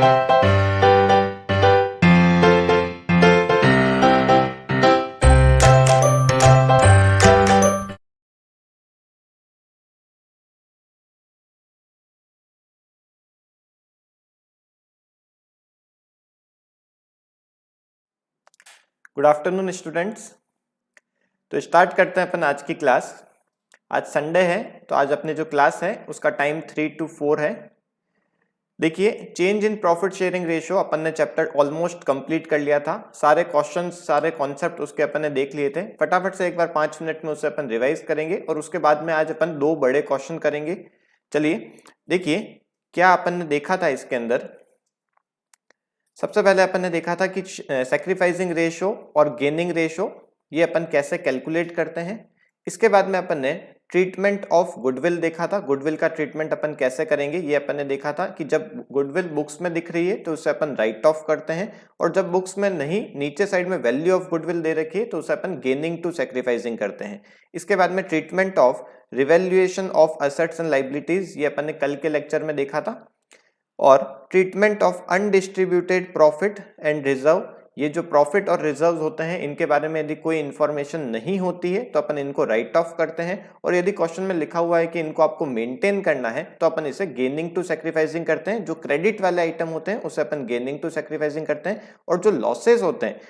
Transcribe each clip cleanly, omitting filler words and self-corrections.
Good afternoon students. तो start करते हैं अपन आज की क्लास। आज संडे है तो आज अपने जो क्लास है उसका टाइम 3 to 4 है। देखिए, change in profit sharing ratio अपन ने चैप्टर ऑलमोस्ट कंप्लीट कर लिया था। सारे क्वेश्चंस सारे कॉन्सेप्ट उसके अपन ने देख लिए थे। फटाफट से एक बार 5 मिनट में उसे अपन रिवाइज करेंगे और उसके बाद में आज अपन 2 बड़े क्वेश्चन करेंगे। चलिए देखिए क्या अपन ने देखा था इसके अंदर। सबसे पहले अपन ने देखा था कि सैक्रिफाइसिंग रेशियो और गेनिंग रेशियो ये अपन कैसे कैलकुलेट करते हैं। इसके बाद में अपन ने ट्रीटमेंट ऑफ गुडविल देखा था। गुडविल का ट्रीटमेंट अपन कैसे करेंगे ये अपन ने देखा था कि जब गुडविल बुक्स में दिख रही है तो उसे अपन राइट ऑफ करते हैं, और जब बुक्स में नहीं, नीचे साइड में वैल्यू ऑफ गुडविल दे रखी है तो उसे अपन गेनिंग टू सैक्रिफाइसिंग करते हैं। इसके बाद में treatment of revaluation of assets and liabilities ये अपन ने कल के लेक्चर में देखा था। और treatment of undistributed profit and reserve, ये जो प्रॉफिट और रिजर्व होते हैं इनके बारे में यदि कोई इंफॉर्मेशन नहीं होती है तो अपन इनको राइट ऑफ करते हैं, और यदि क्वेश्चन में लिखा हुआ है कि इनको आपको मेंटेन करना है तो अपन इसे गेनिंग टू सैक्रिफाइसिंग करते हैं। जो क्रेडिट वाले आइटम होते हैं उसे अपन गेनिंग टू सैक्रिफाइसिंग करते हैं, और जो लॉसेस होते हैं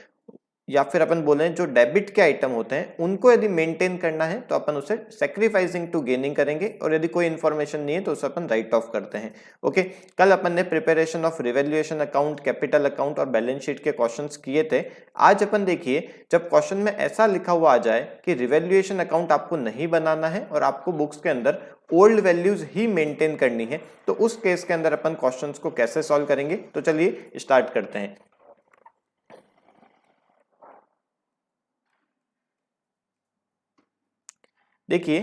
या फिर अपन बोले जो डेबिट के आइटम होते हैं उनको यदि मेंटेन करना है तो अपन उसे सैक्रिफाइसिंग टू गेनिंग करेंगे, और यदि कोई इंफॉर्मेशन नहीं है तो उसे अपन राइट ऑफ करते हैं। ओके, कल अपन ने preparation of revaluation account, capital account और बैलेंस शीट के क्वेश्चंस किए थे। आज अपन देखिए, जब क्वेश्चन में ऐसा लिखा हुआ आ जाए कि रिवैल्यूएशन अकाउंट आपको नहीं बनाना है और आपको बुक्स के अंदर ओल्ड वैल्यूज ही मेंटेन करनी है, तो उस केस के अंदर अपन क्वेश्चंस को कैसे सॉल्व करेंगे। तो चलिए स्टार्ट करते हैं। देखिए,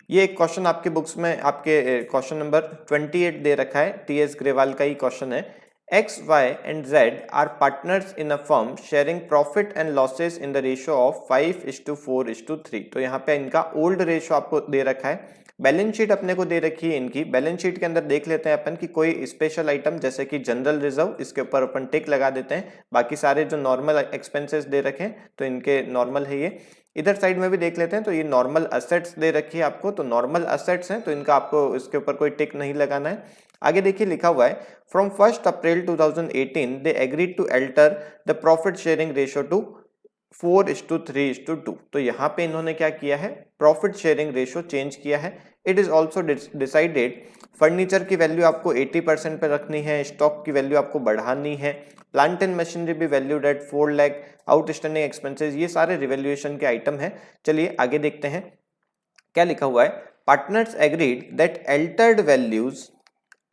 ये एक क्वेश्चन आपके बुक्स में आपके क्वेश्चन नंबर 28 दे रखा है। टीएस ग्रेवाल का ही क्वेश्चन है। X, Y and Z are partners in a firm sharing profit and losses in the ratio of 5:4:3। तो यहाँ पे इनका ओल्ड रेशियो आपको दे रखा है। बैलेंस शीट अपने को दे रखी है इनकी। बैलेंस शीट के अंदर देख लेते हैं अपन कि कोई स्पेशल आइटम जैसे कि जनरल रिजर्व, इसके ऊपर अपन टिक लगा देते हैं। बाकी सारे जो नॉर्मल एक्सपेंसेस दे रखे हैं तो इनके नॉर्मल है ये। इधर साइड में भी देख लेते हैं तो ये नॉर्मल असेट्स दे रखी है आपको, तो नॉर्मल असेट्स हैं तो इनका आपको इसके ऊपर कोई टिक नहीं लगाना है। आगे देखिए लिखा हुआ है from 1 April 2018 they agreed to alter the profit sharing ratio to 4:3:2। तो यहाँ पे इन्होंने क्या किया है, प्रॉफिट शेयरिंग रेशियो चेंज किया है। It is also decided furniture की वैल्यू आपको 80% पे रखनी है, स्टॉक की वैल्यू आपको बढ़ानी है, प्लांट एंड मशीनरी भी valued at 4 lakh, outstanding expenses, ये सारे रिवैल्यूएशन के आइटम हैं। चलिए आगे देखते हैं क्या लिखा हुआ है। Partners agreed that altered values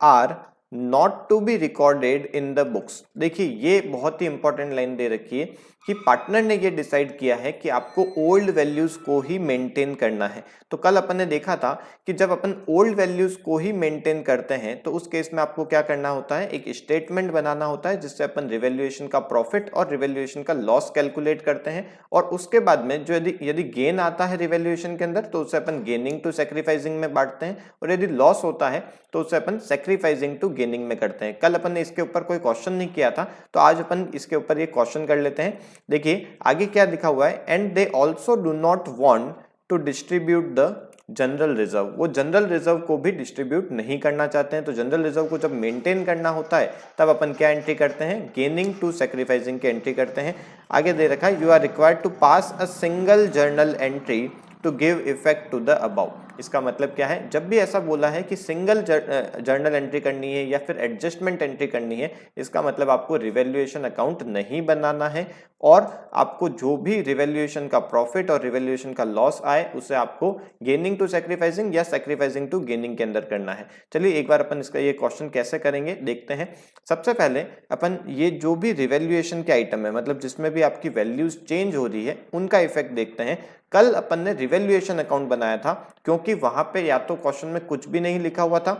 are not to be recorded in the books. देखिए, ये बहुत ही इंपॉर्टेंट लाइन दे रखी है कि पार्टनर ने ये डिसाइड किया है कि आपको ओल्ड वैल्यूज को ही मेंटेन करना है। तो कल अपन ने देखा था कि जब अपन ओल्ड वैल्यूज को ही मेंटेन करते हैं तो उस केस में आपको क्या करना होता है, एक स्टेटमेंट बनाना होता है जिससे अपन रिवैल्यूएशन का प्रॉफिट और रिवैल्यूएशन का लॉस कैलकुलेट करते हैं, और उसके बाद में जो यदि गेन आता है रिवैल्यूएशन के अंदर तो उसे अपन गेनिंग टू सैक्रिफाइसिंग में बांटते हैं, और यदि लॉस होता है तो उसे अपन सैक्रिफाइसिंग टू गेनिंग में करते हैं। कल अपन ने इसके ऊपर कोई क्वेश्चन नहीं किया था तो आज अपन इसके ऊपर ये क्वेश्चन कर लेते हैं। देखिए आगे क्या लिखा हुआ है, and they also do not want to distribute the general reserve. वो जनरल रिजर्व को भी डिस्ट्रीब्यूट नहीं करना चाहते हैं। तो जनरल रिजर्व को जब मेंटेन करना होता है तब अपन क्या एंट्री करते हैं, गेनिंग टू सैक्रिफाइसिंग की एंट्री करते हैं। आगे दे रखा है you are required to pass a single journal entry to give effect to the above. इसका मतलब क्या है, जब भी ऐसा बोला है कि सिंगल जर्नल एंट्री करनी है या फिर एडजस्टमेंट एंट्री करनी है, इसका मतलब आपको रिवैल्यूएशन अकाउंट नहीं बनाना है, और आपको जो भी रिवैल्यूएशन का प्रॉफिट और रिवैल्यूएशन का लॉस आए उसे आपको गेनिंग टू सैक्रिफाइसिंग या सैक्रिफाइसिंग टू गेनिंग के अंदर करना है। चलिए एक बार अपन इसका ये क्वेश्चन कैसे करेंगे देखते हैं। सबसे पहले अपन ये जो भी रिवैल्यूएशन के आइटम है, मतलब जिसमें भी आपकी वैल्यूज चेंज हो रही है, उनका इफेक्ट देखते हैं। कल अपन ने रिवैल्यूएशन अकाउंट बनाया था क्योंकि वहां पे या तो क्वेश्चन में कुछ भी नहीं लिखा हुआ था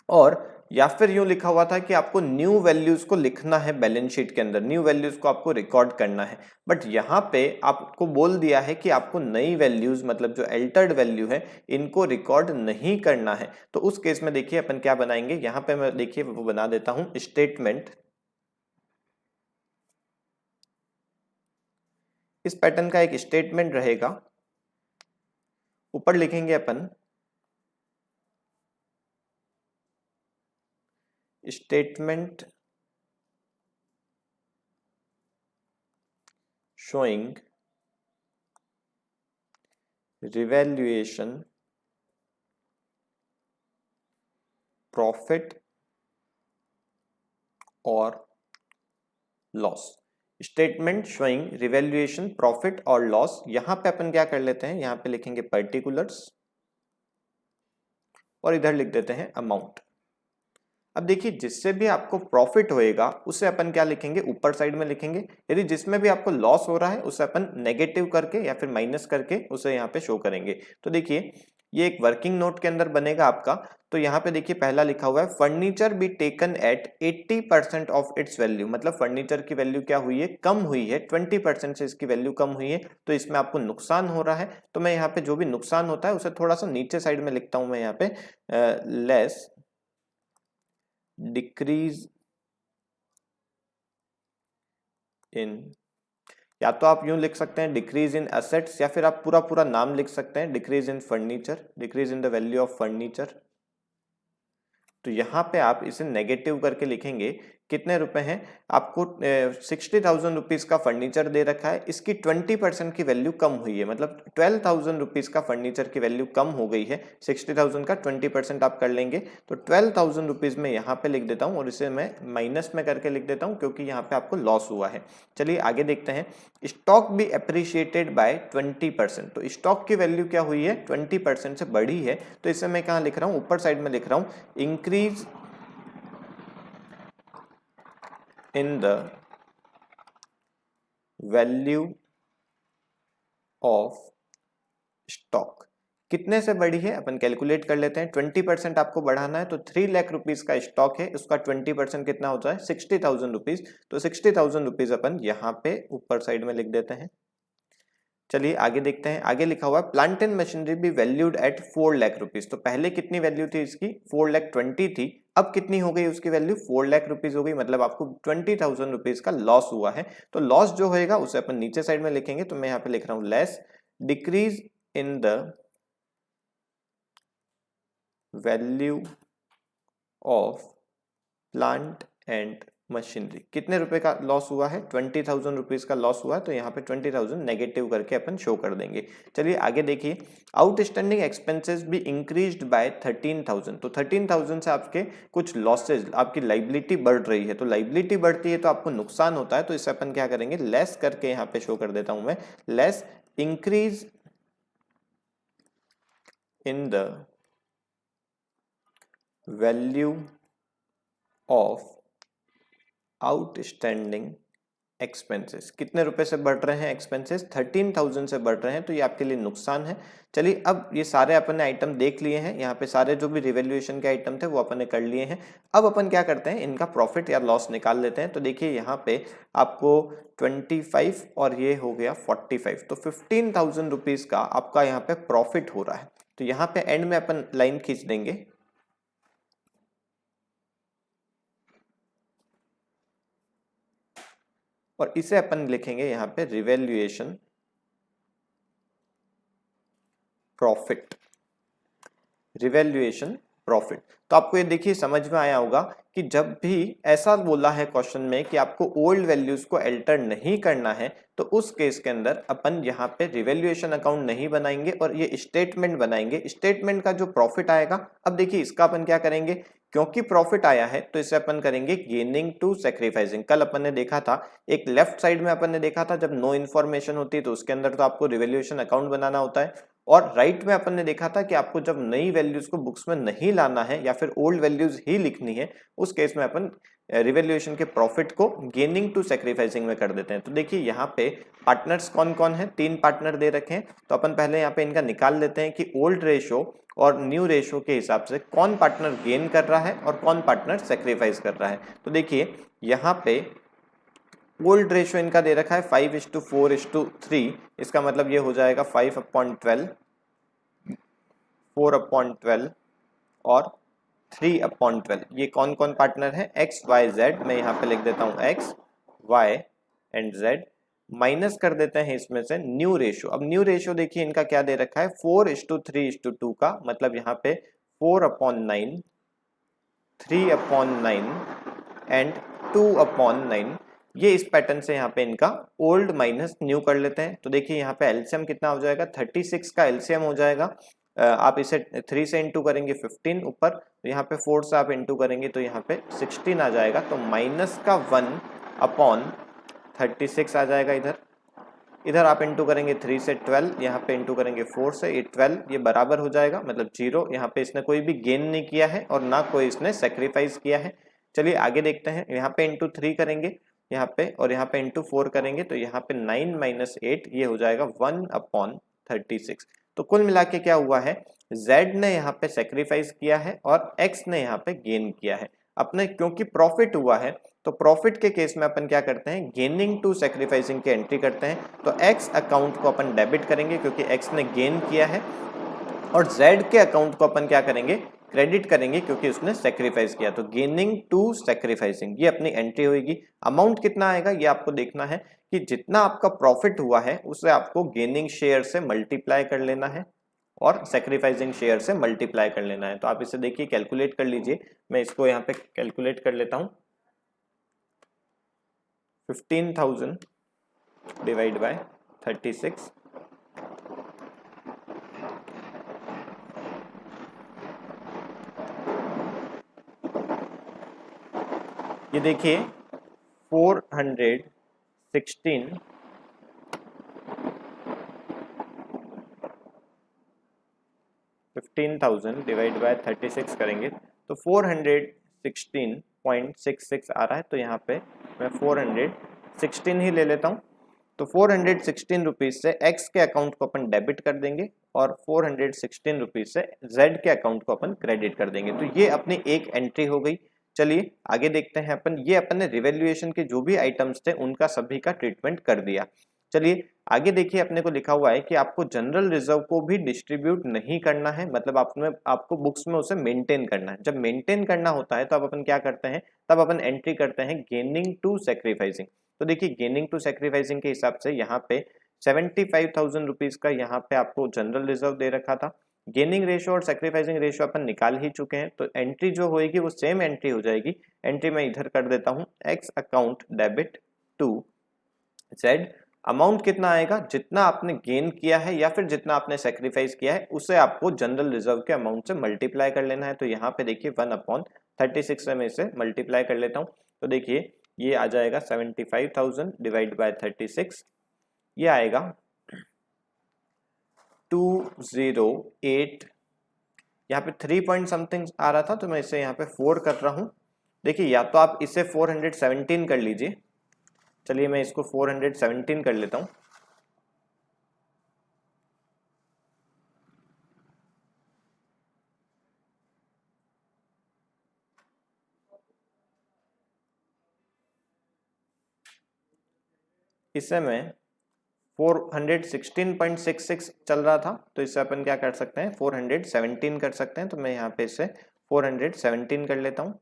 और या फिर यूं लिखा हुआ था कि आपको न्यू वैल्यूज को लिखना है बैलेंस शीट के अंदर, न्यू वैल्यूज को आपको रिकॉर्ड करना है। बट यहाँ पे आपको बोल दिया है कि आपको नई वैल्यूज मतलब जो अल्टर्ड वैल्यू है इनको रिकॉर्ड नहीं करना है। तो उस केस में देखिए अपन क्या बनाएंगे, यहाँ पे मैं देखिए वो बना देता हूं स्टेटमेंट। इस पैटर्न का एक स्टेटमेंट रहेगा, ऊपर लिखेंगे अपन स्टेटमेंट showing revaluation profit और loss. Statement showing revaluation profit और लॉस, यहां पे अपन क्या कर लेते हैं, यहां पे लिखेंगे पर्टिकुलर्स और इधर लिख देते हैं अमाउंट। अब देखिए जिससे भी आपको प्रॉफिट होएगा उसे अपन क्या लिखेंगे, ऊपर साइड में लिखेंगे। यदि जिसमें भी आपको लॉस हो रहा है उसे अपन नेगेटिव करके या फिर माइनस करके उसे यहाँ पे शो करेंगे। तो देखिए ये एक वर्किंग नोट के अंदर बनेगा आपका। तो यहाँ पे देखिए पहला लिखा हुआ है furniture be taken at 80% of its value, मतलब फर्नीचर की वैल्यू क्या हुई है, कम हुई है, 20% से इसकी वैल्यू कम हुई है, तो इसमें आपको नुकसान हो रहा है। तो मैं यहाँ पे जो भी नुकसान होता है उसे थोड़ा सा नीचे साइड में लिखता हूं मैं यहाँ पे, लेस डिक्रीज इन, या तो आप यूं लिख सकते हैं डिक्रीज इन एसेट्स, या फिर आप पूरा पूरा नाम लिख सकते हैं decrease in furniture, decrease in the value of furniture. तो यहाँ पे आप इसे नेगेटिव करके लिखेंगे, कितने रुपए हैं आपको, 60,000 रुपीज का फर्नीचर दे रखा है, इसकी 20% की वैल्यू कम हुई है, मतलब 12,000 रुपीज का फर्नीचर की वैल्यू कम हो गई है, 60,000 का 20% आप कर लेंगे तो 12,000 रुपीज में यहाँ पे लिख देता हूँ और इसे मैं माइनस में करके लिख देता हूँ क्योंकि यहाँ पे आपको लॉस हुआ है। चलिए आगे देखते हैं, स्टॉक भी अप्रिशिएटेड बाय 20%, तो स्टॉक की वैल्यू क्या हुई है, 20% से बढ़ी है। तो इसे मैं कहाँ लिख रहा हूँ, ऊपर साइड में लिख रहा हूँ increase in the value of stock, कितने से बढ़ी है अपन कैलकुलेट कर लेते हैं। 20% आपको बढ़ाना है तो 3 लाख रुपीज का स्टॉक है, उसका 20% कितना होता है 60,000 रुपीज। तो 60,000 रुपीज अपन यहाँ पे ऊपर साइड में लिख देते हैं। चलिए आगे देखते हैं, आगे लिखा हुआ है plant and machinery be valued at 4 lakh rupees. तो पहले कितनी वैल्यू थी इसकी, 4,20,000 थी, अब कितनी हो गई उसकी वैल्यू, 4 लाख रुपीज हो गई, मतलब आपको 20,000 रुपीज का लॉस हुआ है। तो लॉस जो होएगा उसे अपन नीचे साइड में लिखेंगे। तो मैं यहाँ पे लिख रहा हूं less decrease in the value of plant and machinery, कितने रुपए का लॉस हुआ है, 20,000 रुपीज का लॉस हुआ है। तो यहाँ पे 20,000 नेगेटिव करके अपन शो कर देंगे। चलिए आगे देखिए, आउटस्टैंडिंग एक्सपेंसेस भी इंक्रीज्ड बाय 13,000। तो 13,000 से आपके कुछ लॉसेज, आपकी लाइबिलिटी बढ़ रही है, तो लाइबिलिटी बढ़ती है तो आपको नुकसान होता है। तो इसे अपन क्या करेंगे, लेस करके यहाँ पे शो कर देता हूं मैं, less increase in the value of outstanding expenses, कितने रुपए से बढ़ रहे हैं एक्सपेंसेस, 13,000 से बढ़ रहे हैं, तो ये आपके लिए नुकसान है। चलिए अब ये सारे अपन ने आइटम देख लिए हैं, यहाँ पे सारे जो भी रिवैल्यूएशन के आइटम थे वो अपन ने कर लिए हैं। अब अपन क्या करते हैं, इनका प्रॉफिट या लॉस निकाल लेते हैं। तो देखिए यहाँ पे आपको 25 और ये हो गया 45, तो 15,000 रुपीज का आपका यहाँ पे प्रॉफिट हो रहा है। तो यहाँ पे एंड में अपन लाइन खींच देंगे, और इसे अपन लिखेंगे यहाँ पे रिवैल्यूएशन प्रॉफिट, रिवैल्यूएशन प्रॉफिट। तो आपको ये देखिए समझ में आया होगा कि जब भी ऐसा बोला है क्वेश्चन में कि आपको ओल्ड वैल्यूज को अल्टर नहीं करना है, तो उस केस के अंदर अपन यहाँ पे रिवैल्यूएशन अकाउंट नहीं बनाएंगे और ये स्टेटमेंट बनाएंगे। स्टेटमेंट का जो प्रॉफिट आएगा, अब देखिए इसका अपन क्या करेंगे, क्योंकि प्रॉफिट आया है तो इसे अपन करेंगे गेनिंग टू सैक्रिफाइसिंग। कल अपन ने देखा था, एक लेफ्ट साइड में अपन ने देखा था जब नो इन्फॉर्मेशन होती है तो उसके अंदर तो आपको रिवैल्यूएशन अकाउंट बनाना होता है, और राइट में अपन ने देखा था कि आपको जब नई वैल्यूज को बुक्स में नहीं लाना है या फिर ओल्ड वैल्यूज ही लिखनी है, उस केस में अपन रिवैल्यूएशन के प्रॉफिट को गेनिंग टू सैक्रिफाइसिंग में कर देते हैं। तो देखिए यहाँ पे पार्टनर्स कौन कौन है, 3 पार्टनर दे रखे हैं, तो अपन पहले यहाँ पे इनका निकाल लेते हैं कि ओल्ड रेशो और न्यू रेशो के हिसाब से कौन पार्टनर गेन कर रहा है और कौन पार्टनर सैक्रिफाइस कर रहा है। तो देखिए यहाँ पे ओल्ड रेशो इनका दे रखा है 5:4:3, इसका मतलब ये हो जाएगा 5/12, 4/12 और 3/12। ये कौन कौन पार्टनर है, एक्स वाई जेड। मैं यहाँ पे लिख देता हूँ X Y and Z, minus कर देते हैं इसमें से न्यू रेशो। अब न्यू रेशो देखिए इनका क्या दे रखा है 4:3:2 का, मतलब यहाँ पे 4/9, 3/9 एंड 2/9। ये इस पैटर्न से यहाँ पे इनका ओल्ड माइनस न्यू कर लेते हैं। तो देखिए यहाँ पे एलसीएम कितना हो जाएगा, 36 का एलसीएम हो जाएगा। आप इसे 3 से इंटू करेंगे 15 ऊपर, तो यहाँ पे 4 से आप इंटू करेंगे तो यहाँ पे 16 आ जाएगा। तो माइनस का 1/36 आ जाएगा। इधर आप इंटू करेंगे 3 से 12, यहाँ पे इंटू करेंगे 4 से, ये 12 ये बराबर हो जाएगा, मतलब 0। यहाँ पे इसने कोई भी गेन नहीं किया है और ना कोई इसने सेक्रीफाइस किया है। चलिए आगे देखते हैं, यहाँ पे इंटू 3 करेंगे यहाँ पे, और यहाँ पे इंटू 4 करेंगे तो यहाँ पे 9 - 8 ये हो जाएगा 1/36। तो कुल मिला के क्या हुआ है, Z ने यहाँ पे सेक्रीफाइस किया है और X ने यहाँ पे गेन किया है। अपने क्योंकि प्रॉफिट हुआ है तो प्रॉफिट के केस में अपन क्या करते हैं, गेनिंग टू सेक्रीफाइसिंग की एंट्री करते हैं। तो X अकाउंट को अपन डेबिट करेंगे क्योंकि X ने गेन किया है, और Z के अकाउंट को अपन क्या करेंगे, क्रेडिट करेंगे क्योंकि उसने सेक्रीफाइस किया। तो गेनिंग टू सेक्रीफाइसिंग ये अपनी एंट्री होगी। अमाउंट कितना आएगा ये आपको देखना है कि जितना आपका प्रॉफिट हुआ है उसे आपको गेनिंग शेयर से मल्टीप्लाई कर लेना है और सेक्रीफाइसिंग शेयर से मल्टीप्लाई कर लेना है। तो आप इसे देखिए कैलकुलेट कर लीजिए, मैं इसको यहाँ पे कैलकुलेट कर लेता हूँ। 15,000 डिवाइड बाय 36, ये देखिए 416 15,000 डिवाइड बाय 36 करेंगे तो 416.66 आ रहा है। तो यहाँ पे मैं 416 ही ले लेता हूँ। तो 416 रुपीज से एक्स के अकाउंट को अपन डेबिट कर देंगे और 416 रुपीज से जेड के अकाउंट को अपन क्रेडिट कर देंगे। तो ये अपनी एक एंट्री हो गई। चलिए आगे देखते हैं अपन, ये अपन ने रिवैल्यूएशन के जो भी आइटम्स थे उनका सभी का ट्रीटमेंट कर दिया। चलिए आगे देखिए, अपने को लिखा हुआ है कि आपको जनरल रिजर्व को भी डिस्ट्रीब्यूट नहीं करना है, मतलब आपको बुक्स में उसे मेंटेन करना है। जब मेंटेन करना होता है तो अब अपन क्या करते हैं, तब अपन एंट्री करते हैं गेनिंग टू सैक्रिफाइसिंग। तो देखिए गेनिंग टू सैक्रिफाइसिंग के हिसाब से यहाँ पे 75,000 रुपीज का यहाँ पे आपको जनरल रिजर्व दे रखा था। गेनिंग रेशो और सैक्रिफाइसिंग रेशो अपन निकाल ही चुके हैं, तो एंट्री जो होगी वो सेम एंट्री हो जाएगी। एंट्री मैं इधर कर देता हूँ, X account debit to Z. Amount कितना आएगा, जितना आपने गेन किया है या फिर जितना आपने सेक्रीफाइस किया है उसे आपको जनरल रिजर्व के अमाउंट से मल्टीप्लाई कर लेना है। तो यहाँ पे देखिए 1/36 से मैं इसे मल्टीप्लाई कर लेता हूँ। तो देखिए ये आ जाएगा 75,000 डिवाइड बाय 36, ये आएगा 208। यहाँ पे 3 पॉइंट समथिंग आ रहा था तो मैं इसे यहाँ पे 4 कर रहा हूँ। देखिए या तो आप इसे 417 कर लीजिए, चलिए मैं इसको 417 कर लेता हूं। इसे मैं 416.66 चल रहा था तो इससे अपन क्या कर सकते हैं, 417 कर सकते हैं। तो मैं यहाँ पे इसे 417 कर लेता हूं।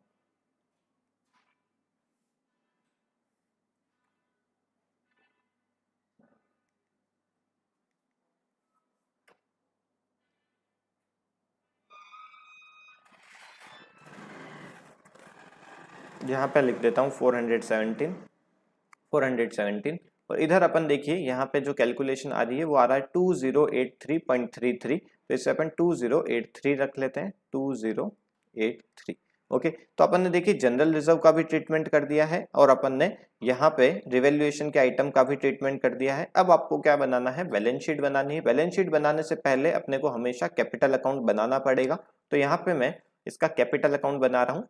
यहाँ पे लिख देता हूँ 417 और इधर अपन देखिए यहाँ पे जो कैलकुलेशन आ रही है वो आ रहा है 2083.33। तो इससे अपन 2083 रख लेते हैं, 2083। ओके, तो अपन ने देखिए जनरल रिजर्व का भी ट्रीटमेंट कर दिया है और अपन ने यहाँ पे रिवैल्यूएशन के आइटम का भी ट्रीटमेंट कर दिया है। अब आपको क्या बनाना है, बैलेंस शीट बनानी है। बैलेंस शीट बनाने से पहले अपने को हमेशा कैपिटल अकाउंट बनाना पड़ेगा, तो यहाँ पे मैं इसका कैपिटल अकाउंट बना रहा हूँ।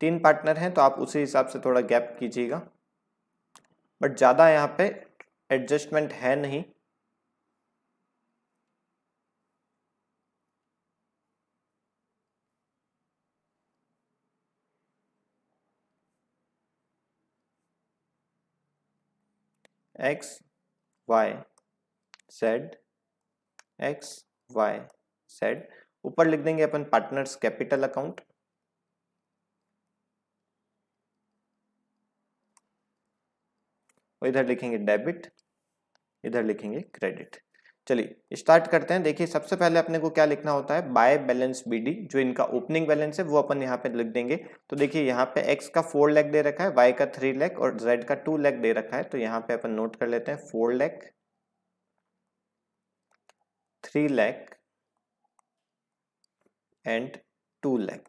तीन पार्टनर हैं तो आप उसी हिसाब से थोड़ा गैप कीजिएगा, बट ज्यादा यहाँ पे एडजस्टमेंट है नहीं। X Y Z, X Y Z, ऊपर लिख देंगे अपन पार्टनर्स कैपिटल अकाउंट। इधर लिखेंगे डेबिट, इधर लिखेंगे क्रेडिट। चलिए स्टार्ट करते हैं। देखिए सबसे पहले अपने को क्या लिखना होता है, बाय बैलेंस बीडी, जो इनका ओपनिंग बैलेंस है वो अपन यहाँ पे लिख देंगे। तो देखिए यहाँ पे एक्स का 4 लाख दे रखा है, वाई का 3 लाख और जेड का 2 लाख दे रखा है। तो यहाँ पे अपन नोट कर लेते हैं 4 लाख, 3 लाख एंड 2 लाख।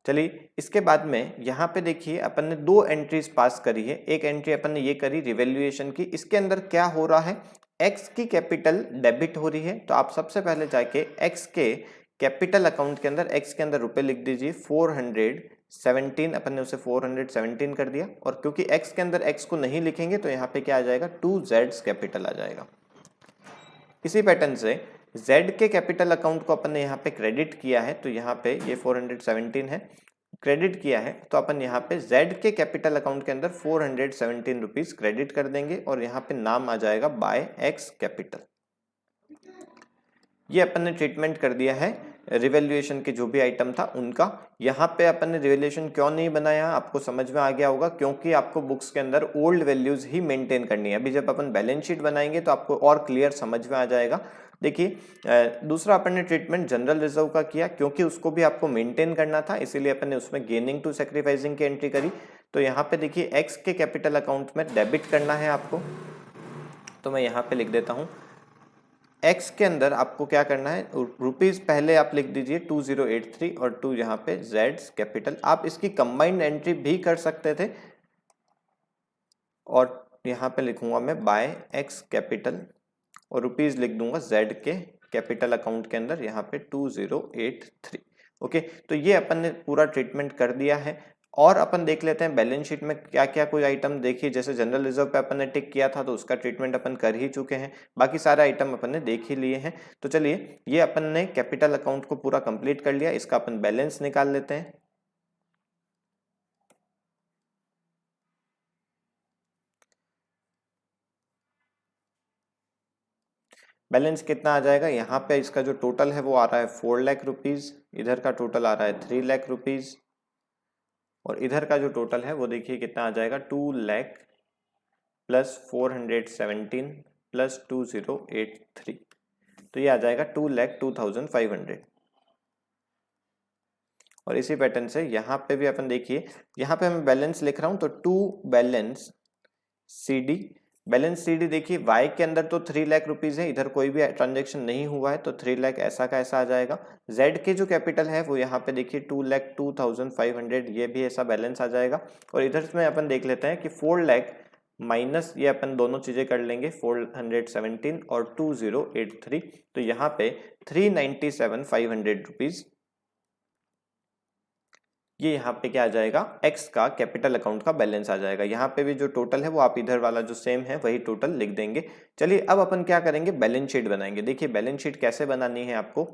चलिए इसके बाद में यहाँ पे देखिए अपन ने दो एंट्रीज पास करी है। एक एंट्री अपन ने ये करी रिवैल्यूएशन की, इसके अंदर क्या हो रहा है, एक्स की कैपिटल डेबिट हो रही है। तो आप सबसे पहले जाके एक्स के कैपिटल अकाउंट के अंदर एक्स के अंदर रुपए लिख दीजिए 417, अपन ने उसे 417 कर दिया। और क्योंकि एक्स के अंदर एक्स को नहीं लिखेंगे तो यहाँ पे क्या आ जाएगा, 2Z कैपिटल आ जाएगा। इसी पैटर्न से Z के कैपिटल अकाउंट को अपन ने यहाँ पे क्रेडिट किया है, तो यहाँ पे ये 417 है, क्रेडिट किया है। तो अपन यहाँ पे Z के कैपिटल अकाउंट के अंदर 417 रुपीज क्रेडिट कर देंगे और यहाँ पे नाम आ जाएगा बाय एक्स कैपिटल। ये अपन ने ट्रीटमेंट कर दिया है रिवैल्यूएशन के जो भी आइटम था उनका। यहाँ पे अपन ने रिवैल्यूएशन क्यों नहीं बनाया, आपको समझ में आ गया होगा, क्योंकि आपको बुक्स के अंदर ओल्ड वैल्यूज ही मेंटेन करनी है। अभी जब अपन बैलेंस शीट बनाएंगे तो आपको और क्लियर समझ में आ जाएगा। देखिए दूसरा अपन ने ट्रीटमेंट जनरल रिजर्व का किया, क्योंकि उसको भी आपको मेंटेन करना था, इसीलिए अपन ने उसमें गेनिंग टू सैक्रिफाइसिंग की एंट्री करी। तो यहाँ पे देखिए एक्स के कैपिटल अकाउंट में डेबिट करना है आपको, तो मैं यहाँ पे लिख देता हूँ एक्स के अंदर आपको क्या करना है, रुपीज पहले आप लिख दीजिए 2083 और 2 यहाँ पे जेड्स कैपिटल। आप इसकी कंबाइंड एंट्री भी कर सकते थे और यहाँ पे लिखूंगा मैं बाय एक्स कैपिटल और रुपीज लिख दूंगा जेड के कैपिटल अकाउंट के अंदर यहाँ पे 2083। ओके, तो ये अपन ने पूरा ट्रीटमेंट कर दिया है। और अपन देख लेते हैं बैलेंस शीट में क्या क्या कोई आइटम देखिए, जैसे जनरल रिजर्व पे अपन ने टिक किया था तो उसका ट्रीटमेंट अपन कर ही चुके हैं, बाकी सारे आइटम अपन ने देख ही लिए हैं। तो चलिए ये अपन ने कैपिटल अकाउंट को पूरा कंप्लीट कर लिया, इसका अपन बैलेंस निकाल लेते हैं। बैलेंस कितना आ जाएगा, यहाँ पे इसका जो टोटल है वो आ रहा है 4 लाख रुपीज, इधर का टोटल आ रहा है 3 लाख रुपीज और इधर का जो टोटल है वो देखिए कितना आ जाएगा 2 लाख प्लस 417 प्लस 2083, तो ये आ जाएगा 2,02,500। और इसी पैटर्न से यहाँ पे भी अपन देखिए, यहाँ पे मैं बैलेंस लिख रहा हूँ तो to balance C D, balance C D देखिए वाई के अंदर तो 3 लाख रुपीज है, इधर कोई भी ट्रांजेक्शन नहीं हुआ है तो 3 लाख ऐसा का ऐसा आ जाएगा। जेड के जो कैपिटल है वो यहाँ पे देखिए 2,02,500, ये भी ऐसा बैलेंस आ जाएगा। और इधर में अपन देख लेते हैं कि 4 लाख माइनस ये अपन दोनों चीजें कर लेंगे 417 और 2083, तो यहाँ पे 397,500 रुपीज, ये यहाँ पे क्या आ जाएगा, एक्स का कैपिटल अकाउंट का बैलेंस आ जाएगा। यहाँ पे भी जो टोटल है वो आप इधर वाला जो सेम है वही टोटल लिख देंगे। चलिए अब अपन क्या करेंगे, बैलेंस शीट बनाएंगे। देखिए बैलेंस शीट कैसे बनानी है आपको,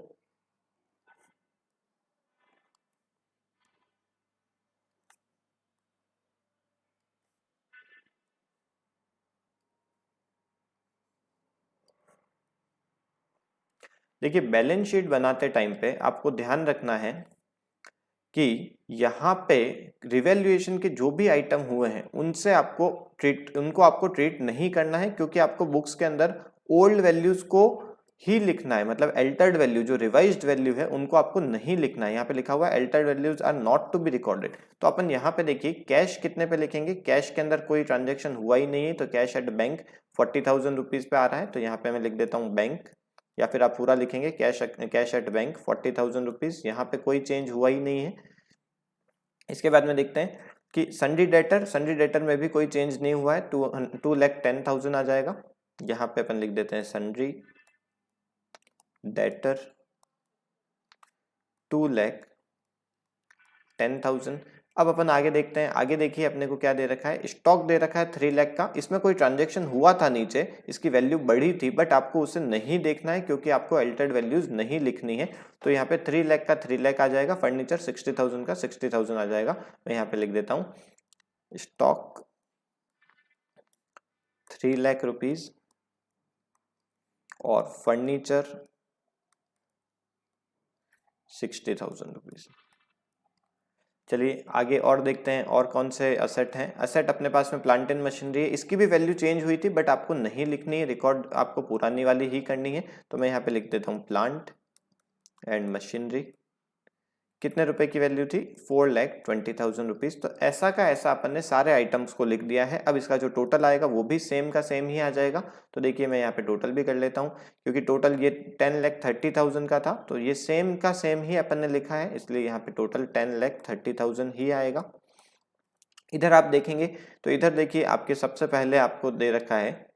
देखिए बैलेंस शीट बनाते टाइम पे आपको ध्यान रखना है कि यहाँ पे रिवैल्यूएशन के जो भी आइटम हुए हैं उनको आपको ट्रीट नहीं करना है, क्योंकि आपको बुक्स के अंदर ओल्ड वैल्यूज को ही लिखना है, मतलब अल्टर्ड वैल्यू जो रिवाइज्ड वैल्यू है उनको आपको नहीं लिखना है। यहाँ पे लिखा हुआ है altered values are not to be recorded. तो अपन यहाँ पे देखिए कैश कितने पे लिखेंगे, कैश के अंदर कोई ट्रांजेक्शन हुआ ही नहीं है, तो कैश एट बैंक 40,000 रुपीज पे आ रहा है, तो यहाँ पे मैं लिख देता हूँ बैंक, या फिर आप पूरा लिखेंगे कैश एट बैंक 40,000 रुपीज, यहाँ पे कोई चेंज हुआ ही नहीं है। इसके बाद में देखते हैं कि सन्ड्री डेटर में भी कोई चेंज नहीं हुआ है, 2,10,000 आ जाएगा। यहाँ पे अपन लिख देते हैं सन्ड्री डेटर 2,10,000। अब अपन आगे देखते हैं, आगे देखिए अपने को क्या दे रखा है, स्टॉक दे रखा है 3 लाख का, इसमें कोई ट्रांजैक्शन हुआ था नीचे, इसकी वैल्यू बढ़ी थी, बट आपको उसे नहीं देखना है क्योंकि आपको अल्टर्ड वैल्यूज नहीं लिखनी है। तो यहाँ पे 3 लाख का 3 लाख आ जाएगा, फर्नीचर 60,000 का 60,000 आ जाएगा। मैं यहाँ पे लिख देता हूँ स्टॉक 3 लाख रुपीज और फर्नीचर 60,000 रुपीज। चलिए आगे और देखते हैं और कौन से असेट हैं। असेट अपने पास में प्लांट एंड मशीनरी है, इसकी भी वैल्यू चेंज हुई थी बट आपको नहीं लिखनी है, रिकॉर्ड आपको पुरानी वाली ही करनी है। तो मैं यहाँ पे लिख देता हूँ प्लांट एंड मशीनरी, कितने रुपए की वैल्यू थी, 4,20,000 रुपीज। तो ऐसा का ऐसा अपन ने सारे आइटम्स को लिख दिया है। अब इसका जो टोटल आएगा वो भी सेम का सेम ही आ जाएगा। तो देखिए मैं यहाँ पे टोटल भी कर लेता हूँ, क्योंकि टोटल ये 10,30,000 का था, तो ये सेम का सेम ही अपन ने लिखा है, इसलिए यहाँ पे टोटल 10,30,000 ही आएगा। इधर आप देखेंगे तो इधर देखिए आपके सबसे पहले आपको दे रखा है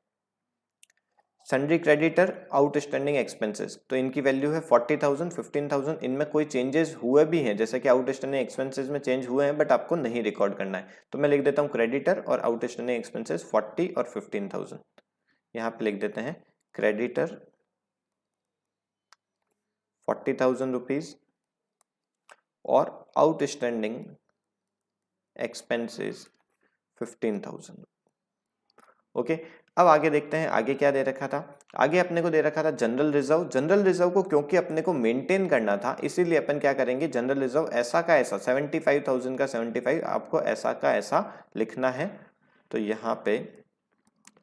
सन्ड्री क्रेडिटर आउटस्टैंडिंग एक्सपेंसेस, तो इनकी वैल्यू है 40,000 15,000। इनमें कोई चेंजेस हुए भी हैं, जैसे कि आउटस्टैंडिंग एक्सपेंसेस में चेंज हुए हैं बट आपको नहीं रिकॉर्ड करना है। तो मैं लिख देता हूँ क्रेडिटर और आउटस्टैंडिंग एक्सपेंसेस 40 और 15,000। यहाँ पे लिख देते हैं क्रेडिटर 40,000 रुपीज और आउटस्टैंडिंग एक्सपेंसेस 15,000। ओके, अब आगे देखते हैं आगे क्या दे रखा था। आगे अपने को दे रखा था जनरल रिजर्व। जनरल रिजर्व को क्योंकि अपने को मेंटेन करना था, इसीलिए अपन क्या करेंगे, जनरल रिजर्व ऐसा का ऐसा 75,000 का 75 आपको ऐसा का ऐसा लिखना है। तो यहाँ पे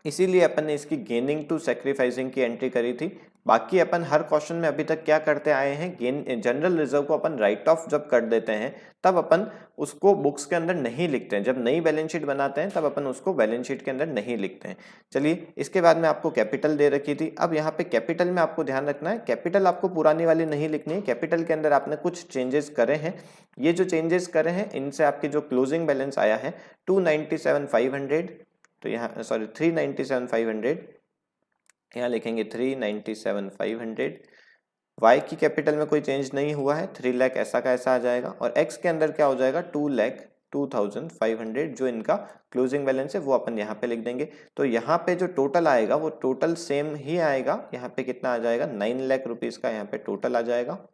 इसीलिए अपन ने इसकी गेनिंग टू सैक्रिफाइसिंग की एंट्री करी थी। बाकी अपन हर क्वेश्चन में अभी तक क्या करते आए हैं, गेन जनरल रिजर्व को अपन राइट ऑफ जब कर देते हैं तब अपन उसको बुक्स के अंदर नहीं लिखते हैं, जब नई बैलेंस शीट बनाते हैं तब अपन उसको बैलेंस शीट के अंदर नहीं लिखते हैं। चलिए इसके बाद में आपको कैपिटल दे रखी थी। अब यहाँ पे कैपिटल में आपको ध्यान रखना है, कैपिटल आपको पुरानी वाली नहीं लिखनी है, कैपिटल के अंदर आपने कुछ चेंजेस करे हैं। ये जो चेंजेस करे हैं इनसे आपकी जो क्लोजिंग बैलेंस आया है 297,500, तो यहाँ सॉरी 397,500, यहाँ लिखेंगे 397,500। वाई की कैपिटल में कोई चेंज नहीं हुआ है, 3 लाख ऐसा का ऐसा आ जाएगा। और एक्स के अंदर क्या हो जाएगा 2,02,500, जो इनका क्लोजिंग बैलेंस है वो अपन यहाँ पे लिख देंगे। तो यहाँ पे जो टोटल आएगा वो टोटल सेम ही आएगा। यहाँ पे कितना आ जाएगा 9 लाख रुपीज का यहाँ पे टोटल आ जाएगा।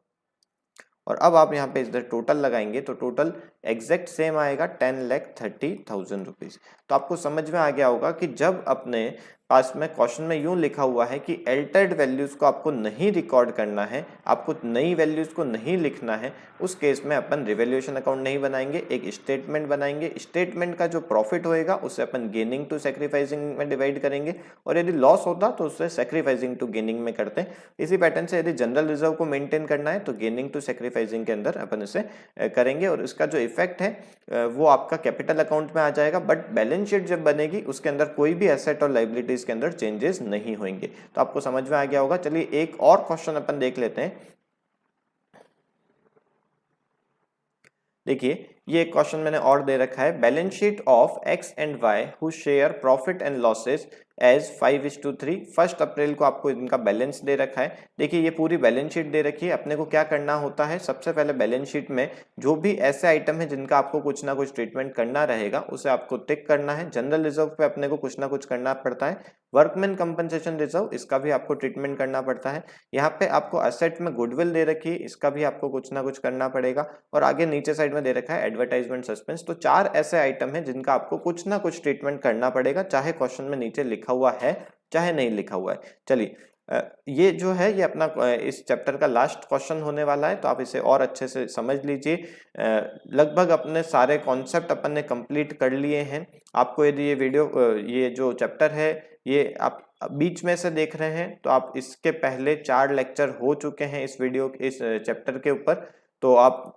और अब आप यहाँ पे इधर टोटल लगाएंगे तो टोटल एग्जैक्ट सेम आएगा 10,30,000 रुपीज। तो आपको समझ में आ गया होगा कि जब अपने पास में क्वेश्चन में यूं लिखा हुआ है कि अल्टर्ड वैल्यूज को आपको नहीं रिकॉर्ड करना है, आपको नई वैल्यूज को नहीं लिखना है, उस केस में अपन रिवैल्यूएशन अकाउंट नहीं बनाएंगे, एक स्टेटमेंट बनाएंगे। स्टेटमेंट का जो प्रॉफिट होएगा उसे अपन गेनिंग टू सैक्रिफाइसिंग में डिवाइड करेंगे, और यदि लॉस होता तो उसे सैक्रिफाइसिंग टू गेनिंग में करते हैं। इसी पैटर्न से यदि जनरल रिजर्व को मेंटेन करना है तो गेनिंग टू सैक्रिफाइसिंग के अंदर अपन इसे करेंगे, और इसका जो इफेक्ट है वो आपका कैपिटल अकाउंट में आ जाएगा। बट बैलेंस शीट जब बनेगी उसके अंदर कोई भी एसेट और लायबिलिटीज के अंदर चेंजेस नहीं होंगे। तो आपको समझ में आ गया होगा। चलिए एक और क्वेश्चन अपन देख लेते हैं। देखिए ये क्वेश्चन मैंने और दे रखा है, balance sheet of X and Y who share profit and losses as 5:3। 1 अप्रैल को आपको इनका बैलेंस दे रखा है। देखिए ये पूरी बैलेंस शीट दे रखी है। अपने को क्या करना होता है, सबसे पहले बैलेंस शीट में जो भी ऐसे आइटम है जिनका आपको कुछ ना कुछ ट्रीटमेंट करना रहेगा उसे आपको टिक करना है। जनरल रिजर्व पे अपने को कुछ ना कुछ करना पड़ता है। वर्कमैन कंपनसेशन रिजर्व, इसका भी आपको ट्रीटमेंट करना पड़ता है। यहाँ पे आपको असेट में गुडविल दे रखी है, इसका भी आपको कुछ ना कुछ करना पड़ेगा। और आगे नीचे साइड में दे रखा है एडवर्टाइजमेंट सस्पेंस। तो 4 ऐसे आइटम है जिनका आपको कुछ ना कुछ ट्रीटमेंट करना पड़ेगा, चाहे क्वेश्चन में नीचे लिखा हुआ है चाहे नहीं लिखा हुआ है। चलिए ये जो है ये अपना इस चैप्टर का लास्ट क्वेश्चन होने वाला है, तो आप इसे और अच्छे से समझ लीजिए। लगभग अपने सारे कॉन्सेप्ट अपन ने कंप्लीट कर लिए हैं। आपको यदि ये वीडियो ये जो चैप्टर है ये आप बीच में से देख रहे हैं तो आप इसके पहले 4 लेक्चर हो चुके हैं इस चैप्टर के ऊपर। तो आप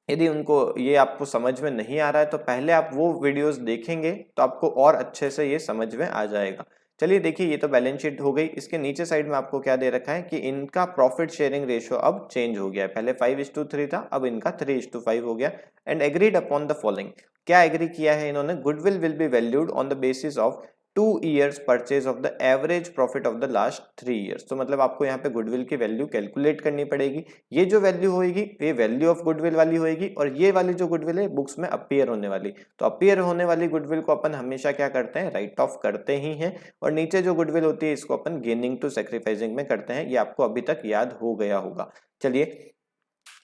यदि उनको ये आपको समझ में नहीं आ रहा है तो पहले आप वो वीडियोस देखेंगे तो आपको और अच्छे से ये समझ में आ जाएगा। चलिए देखिए, ये तो बैलेंस शीट हो गई। इसके नीचे साइड में आपको क्या दे रखा है कि इनका प्रॉफिट शेयरिंग रेशियो अब चेंज हो गया है। पहले 5:3 था, अब इनका 3:5 हो गया। And agreed upon the following, क्या एग्री किया है इन्होंने? Goodwill will be valued on the basis of 2 years purchase of the average profit of the last 3 years। तो मतलब आपको यहाँ पे गुडविल की वैल्यू कैलकुलेट करनी पड़ेगी। ये जो वैल्यू होगी ये वैल्यू ऑफ गुडविल वाली होगी, और ये वाली जो गुडविल है बुक्स में अपीयर होने वाली। तो अपीयर होने वाली गुडविल को अपन हमेशा क्या करते हैं? राइट ऑफ करते ही हैं। और नीचे जो गुडविल होती है इसको अपन गेनिंग टू सैक्रिफाइसिंग में करते हैं। ये आपको अभी तक याद हो गया होगा। चलिए,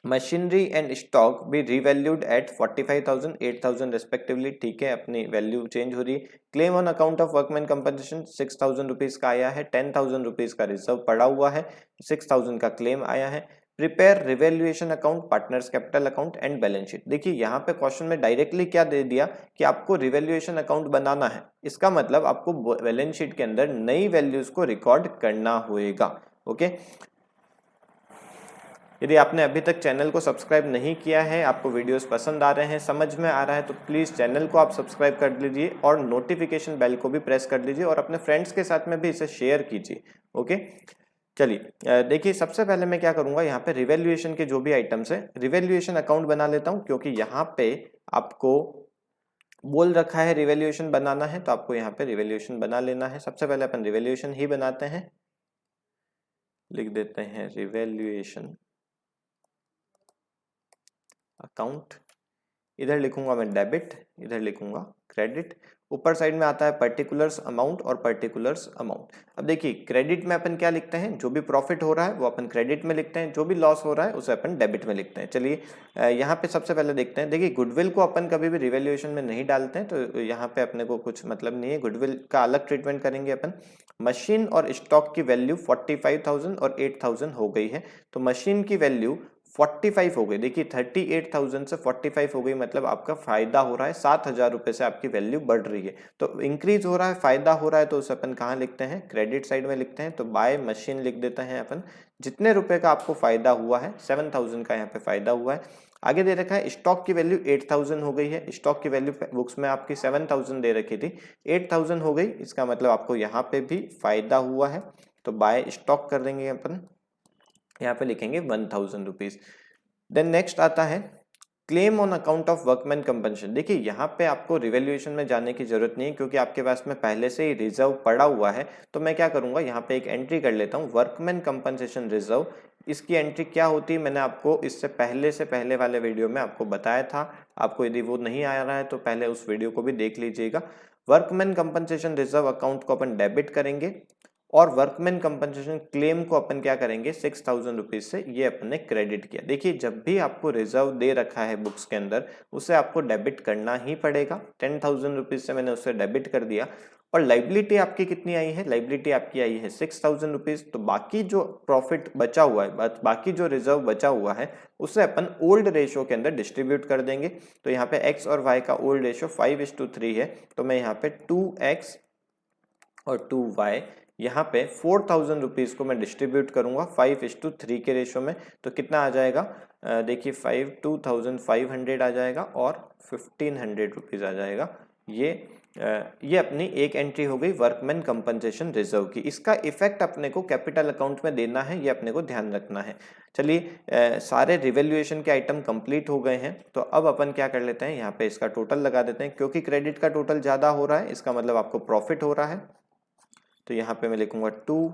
मशीनरी एंड स्टॉक भी रिवैल्यूड एट 45,000 8,000 रेस्पेक्टिवली। ठीक है, अपनी वैल्यू चेंज हो रही है। Claim on account of workman compensation 6,000 rupees का आया है। 10,000 रुपीज का रिजर्व पड़ा हुआ है, 6,000 का क्लेम आया है। Prepare revaluation account, partners capital account and balance sheet. देखिए यहाँ पे क्वेश्चन में डायरेक्टली क्या दे दिया कि आपको रिवैल्यूएशन अकाउंट बनाना है। इसका मतलब आपको बैलेंस शीट के अंदर नई वैल्यूज को रिकॉर्ड करना होगा। ओके, यदि आपने अभी तक चैनल को सब्सक्राइब नहीं किया है, आपको वीडियोस पसंद आ रहे हैं, समझ में आ रहा है, तो प्लीज़ चैनल को आप सब्सक्राइब कर लीजिए और नोटिफिकेशन बेल को भी प्रेस कर लीजिए और अपने फ्रेंड्स के साथ में भी इसे शेयर कीजिए। ओके, चलिए देखिए, सबसे पहले मैं क्या करूंगा, यहाँ पे रिवैल्यूएशन के जो भी आइटम्स है रिवैल्यूएशन अकाउंट बना लेता हूँ, क्योंकि यहाँ पे आपको बोल रखा है रिवैल्यूएशन बनाना है, तो आपको यहाँ पे रिवैल्यूएशन बना लेना है। सबसे पहले अपन रिवैल्यूएशन ही बनाते हैं, लिख देते हैं रिवैल्यूएशन अकाउंट। इधर लिखूंगा मैं डेबिट, इधर लिखूंगा क्रेडिट। ऊपर साइड में आता है पर्टिकुलर्स अमाउंट और पर्टिकुलर्स अमाउंट। अब देखिए, क्रेडिट में अपन क्या लिखते हैं? जो भी प्रॉफिट हो रहा है वो अपन क्रेडिट में लिखते हैं, जो भी लॉस हो रहा है उसे अपन डेबिट में लिखते हैं। चलिए यहाँ पे सबसे पहले देखते हैं। देखिए, गुडविल को अपन कभी भी रिवैल्यूएशन में नहीं डालते हैं, तो यहाँ पे अपने को कुछ मतलब नहीं है। गुडविल का अलग ट्रीटमेंट करेंगे अपन। मशीन और स्टॉक की वैल्यू 45,000 और 8,000 हो गई है, तो मशीन की वैल्यू 45 हो गई। देखिए 38,000 से 45 हो गई, मतलब आपका फायदा हो रहा है 7,000 रुपए से आपकी वैल्यू बढ़ रही है। तो इंक्रीज हो रहा है, फायदा हो रहा है, तो उसे अपन कहाँ लिखते हैं? क्रेडिट साइड में लिखते हैं। तो बाय मशीन लिख देते हैं अपन। जितने रुपए का आपको फायदा हुआ है, 7,000 का यहाँ पे फायदा हुआ है। आगे दे रखा है स्टॉक की वैल्यू 8,000 हो गई है। स्टॉक की वैल्यू बुक्स में आपकी 7,000 दे रखी थी, 8,000 हो गई। इसका मतलब आपको यहाँ पे भी फायदा हुआ है, तो बाय स्टॉक कर देंगे अपन। यहाँ पे लिखेंगे 1,000 रुपीज। देन नेक्स्ट आता है claim on account of workman compensation. देखिए यहाँ पे आपको रिवैल्यूएशन में जाने की जरूरत नहीं है, क्योंकि आपके पास में पहले से ही रिजर्व पड़ा हुआ है। तो मैं क्या करूंगा, यहाँ पे एक एंट्री कर लेता हूँ, वर्कमैन कंपनसेशन रिजर्व। इसकी एंट्री क्या होती है मैंने आपको इससे पहले वाले वीडियो में आपको बताया था। आपको यदि वो नहीं आ रहा है तो पहले उस वीडियो को भी देख लीजिएगा। वर्कमैन कंपनसेशन रिजर्व अकाउंट को अपन डेबिट करेंगे, और वर्कमैन कंपनसेशन क्लेम को अपन क्या करेंगे? 6,000 रुपीज से ये अपन ने क्रेडिट किया। देखिए, जब भी आपको रिजर्व दे रखा है बुक्स के अंदर, उसे आपको डेबिट करना ही पड़ेगा। 10,000 रुपीज से मैंने उसे डेबिट कर दिया। और लाइबिलिटी आपकी कितनी आई है? लाइबिलिटी आपकी आई है 6,000 रुपीज। तो बाकी जो प्रॉफिट बचा हुआ है, बाकी जो रिजर्व बचा हुआ है, उसे अपन ओल्ड रेशियो के अंदर डिस्ट्रीब्यूट कर देंगे। तो यहाँ पे एक्स और वाई का ओल्ड रेशियो 5:3 है, तो मैं यहाँ पे 2x और 2y, यहाँ पे 4,000 रुपीज को मैं डिस्ट्रीब्यूट करूंगा 5:3 के रेशो में। तो कितना आ जाएगा? देखिए 2,500 आ जाएगा और 1,500 रुपीज आ जाएगा। ये अपनी एक एंट्री हो गई वर्कमैन कंपनसेशन रिजर्व की। इसका इफेक्ट अपने को कैपिटल अकाउंट में देना है, ये अपने को ध्यान रखना है। चलिए सारे रिवैल्यूएशन के आइटम कंप्लीट हो गए हैं, तो अब अपन क्या कर लेते हैं, यहाँ पे इसका टोटल लगा देते हैं। क्योंकि क्रेडिट का टोटल ज्यादा हो रहा है, इसका मतलब आपको प्रॉफिट हो रहा है। तो यहाँ पे मैं लिखूंगा 2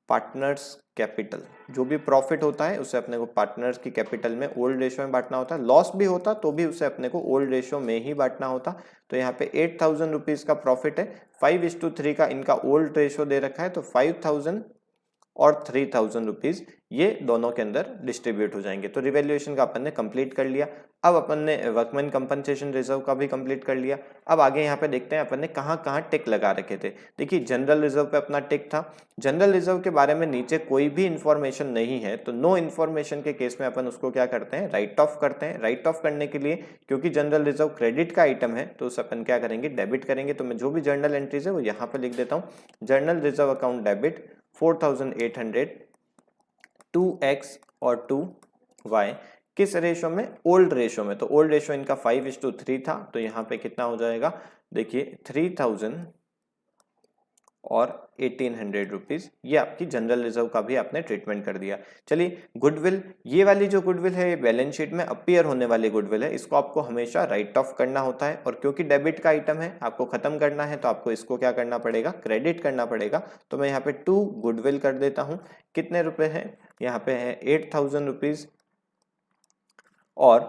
पार्टनर्स कैपिटल। जो भी प्रॉफिट होता है उसे अपने को पार्टनर्स की कैपिटल में ओल्ड रेशियो में बांटना होता है। लॉस भी होता तो भी उसे अपने को ओल्ड रेशियो में ही बांटना होता। तो यहाँ पे 8,000 रुपीज का प्रॉफिट है, 5:3 का इनका ओल्ड रेशियो दे रखा है, तो 5,000 और 3000 रुपीज ये दोनों के अंदर डिस्ट्रीब्यूट हो जाएंगे। तो रिवैल्यूएशन का अपन ने कंप्लीट कर लिया। अब अपन ने वर्कमैन कंपनसेशन रिजर्व का भी कंप्लीट कर लिया। अब आगे यहाँ पे देखते हैं अपन ने कहाँ कहाँ टिक लगा रखे थे। देखिए जनरल रिजर्व पे अपना टिक था। जनरल रिजर्व के बारे में नीचे कोई भी इंफॉर्मेशन नहीं है, तो नो इन्फॉर्मेशन के केस में अपन उसको क्या करते हैं, राइट ऑफ करते हैं। राइट ऑफ करने के लिए क्योंकि जनरल रिजर्व क्रेडिट का आइटम है तो उस अपन क्या करेंगे, डेबिट करेंगे। तो मैं जो भी जर्नल एंट्रीज है वो यहाँ पे लिख देता हूँ। Journal reserve account debit 4800 2x और 2y किस रेशो में, ओल्ड रेशो में। तो ओल्ड रेशो इनका 5:3 था, तो यहाँ पे कितना हो जाएगा, देखिए 3000 और 1800 रुपीज। ये आपकी जनरल रिजर्व का भी आपने ट्रीटमेंट कर दिया। चलिए गुडविल, ये वाली जो गुडविल है ये बैलेंस शीट में अपीयर होने वाली गुडविल है, इसको आपको हमेशा राइट ऑफ करना होता है। और क्योंकि डेबिट का आइटम है, आपको खत्म करना है, तो आपको इसको क्या करना पड़ेगा, क्रेडिट करना पड़ेगा। तो मैं यहाँ पे 2 गुडविल कर देता हूँ। कितने रुपए है, यहाँ पे है 8000 रुपीज। और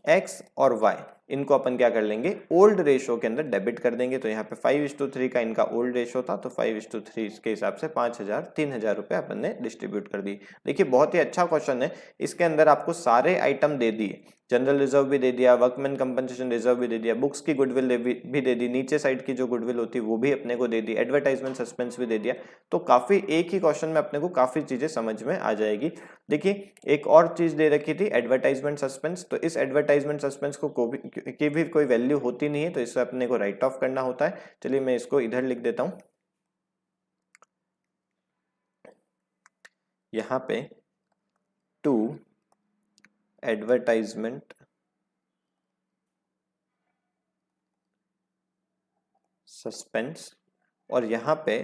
x और y इनको अपन क्या कर लेंगे, ओल्ड रेशो के अंदर डेबिट कर देंगे। तो यहाँ पे 5:3 का इनका ओल्ड रेशो था, तो 5:3 के हिसाब से 3000 रुपए अपन ने डिस्ट्रीब्यूट कर दी। देखिए बहुत ही अच्छा क्वेश्चन है, इसके अंदर आपको सारे आइटम दे दिए, जनरल रिजर्व भी दे दिया, वर्कमैन कंपनसेशन रिजर्व भी दे दिया, बुक्स की गुडविल भी दे दी, नीचे साइड की जो गुडविल होती है वो भी अपने को दे दी, एडवर्टाइजमेंट सस्पेंस भी दे दिया। तो काफी एक ही क्वेश्चन में अपने को काफी चीजें समझ में आ जाएगी। देखिए एक और चीज दे रखी थी एडवर्टाइजमेंट सस्पेंस, तो इस एडवर्टाइजमेंट सस्पेंस की भी कोई वैल्यू होती नहीं है, तो इससे अपने को राइट ऑफ करना होता है। चलिए मैं इसको इधर लिख देता हूं, यहां पे 2 एडवर्टाइजमेंट सस्पेंस और यहाँ पे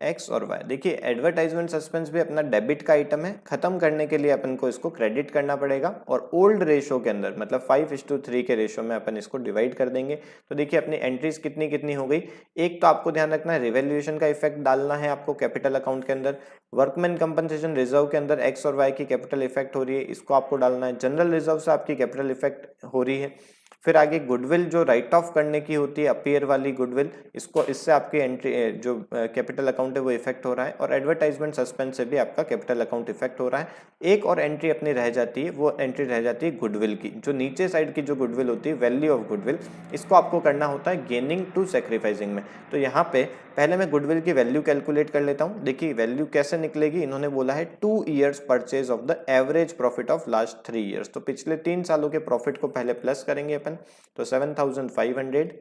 एक्स और वाई। देखिए एडवर्टाइजमेंट सस्पेंस भी अपना डेबिट का आइटम है, खत्म करने के लिए अपन को इसको क्रेडिट करना पड़ेगा। और ओल्ड रेशो के अंदर मतलब 5:3 के रेशो में अपन इसको डिवाइड कर देंगे। तो देखिए अपनी एंट्रीज कितनी कितनी हो गई। एक तो आपको ध्यान रखना है, रिवैल्यूएशन का इफेक्ट डालना है आपको कैपिटल अकाउंट के अंदर। वर्कमैन कंपनसेशन रिजर्व के अंदर एक्स और वाई की कैपिटल इफेक्ट हो रही है, इसको आपको डालना है। जनरल रिजर्व से आपकी कैपिटल इफेक्ट हो रही है। फिर आगे गुडविल जो राइट ऑफ करने की होती है, अपीयर वाली गुडविल, इसको इससे आपकी एंट्री जो कैपिटल अकाउंट है वो इफेक्ट हो रहा है। और एडवर्टाइजमेंट सस्पेंस से भी आपका कैपिटल अकाउंट इफेक्ट हो रहा है। एक और एंट्री अपनी रह जाती है, वो एंट्री रह जाती है गुडविल की, जो नीचे साइड की जो गुडविल होती है, वैल्यू ऑफ गुडविल, इसको आपको करना होता है गेनिंग टू सैक्रिफाइसिंग में। तो यहाँ पे पहले मैं गुडविल की वैल्यू कैलकुलेट कर लेता हूँ। देखिए वैल्यू कैसे निकलेगी, इन्होंने बोला है 2 years purchase of the average profit of last 3 years। तो पिछले 3 सालों के प्रॉफिट को पहले प्लस करेंगे अपन, तो 7500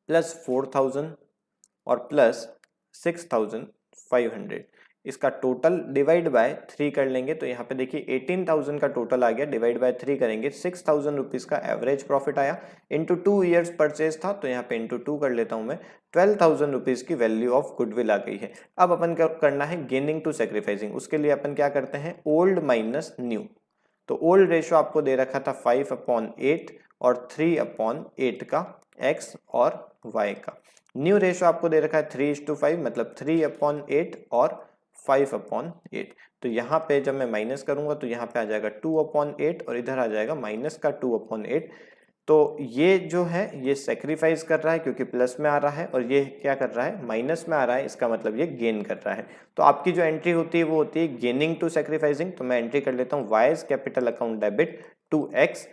प्लस 4000 और प्लस 6500, इसका टोटल डिवाइड बाय 3 कर लेंगे। तो यहाँ पे देखिए 18,000 का टोटल आ गया, डिवाइड बाय 3 करेंगे, 6,000 रुपीज का एवरेज प्रॉफिट आया। इंटू 2 years परचेज था, तो यहाँ पे इंटू 2 कर लेता हूं मैं, 12,000 रुपीज की वैल्यू ऑफ गुडविल आ गई है। अब अपन क्या करना है, गेनिंग टू सैक्रिफाइसिंग, उसके लिए अपन क्या करते हैं, ओल्ड माइनस न्यू। तो ओल्ड रेशो आपको दे रखा था 5/8 और 3/8 का x और y का। न्यू रेशो आपको दे रखा है 3:5, मतलब 3/8 और 5/8। तो यहाँ पे जब मैं माइनस करूंगा तो यहाँ पे आ जाएगा 2/8 और इधर आ जाएगा माइनस का 2/8। तो ये जो है ये सेक्रीफाइस कर रहा है क्योंकि प्लस में आ रहा है, और ये क्या कर रहा है, माइनस में आ रहा है, इसका मतलब ये गेन कर रहा है। तो आपकी जो एंट्री होती है वो होती है गेनिंग टू सेक्रीफाइसिंग। तो मैं एंट्री कर लेता हूँ Y's capital account debit to X.